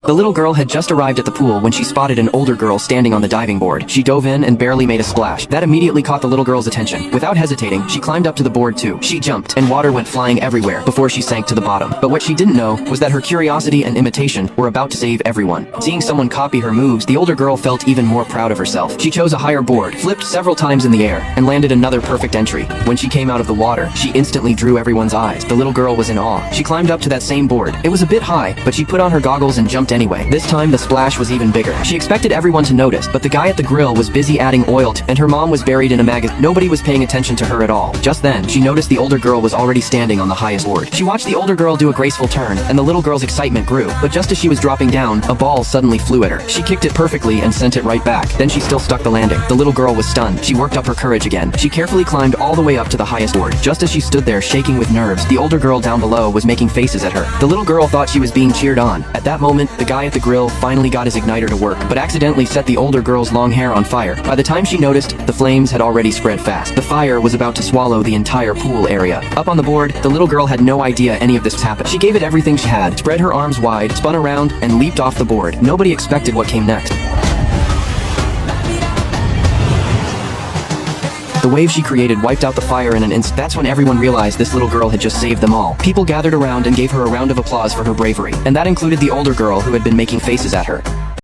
The little girl had just arrived at the pool when she spotted an older girl standing on the diving board. She dove in and barely made a splash. That immediately caught the little girl's attention. Without hesitating, she climbed up to the board too. She jumped, and water went flying everywhere before she sank to the bottom. But what she didn't know was that her curiosity and imitation were about to save everyone. Seeing someone copy her moves, the older girl felt even more proud of herself. She chose a higher board, flipped several times in the air, and landed another perfect entry. When she came out of the water, she instantly drew everyone's eyes. The little girl was in awe. She climbed up to that same board. It was a bit high, but she put on her goggles and jumped anyway. This time the splash was even bigger. She expected everyone to notice, but the guy at the grill was busy adding oil and her mom was buried in a magazine. Nobody was paying attention to her at all. Just then, she noticed the older girl was already standing on the highest board. She watched the older girl do a graceful turn, and the little girl's excitement grew. But just as she was dropping down, a ball suddenly flew at her. She kicked it perfectly and sent it right back. Then she still stuck the landing. The little girl was stunned. She worked up her courage again. She carefully climbed all the way up to the highest board. Just as she stood there shaking with nerves, the older girl down below was making faces at her. The little girl thought she was being cheered on. At that moment, the guy at the grill finally got his igniter to work, but accidentally set the older girl's long hair on fire. By the time she noticed, the flames had already spread fast. The fire was about to swallow the entire pool area. Up on the board, the little girl had no idea any of this happened. She gave it everything she had, spread her arms wide, spun around, and leaped off the board. Nobody expected what came next. The wave she created wiped out the fire in an instant. That's when everyone realized this little girl had just saved them all. People gathered around and gave her a round of applause for her bravery, and that included the older girl who had been making faces at her.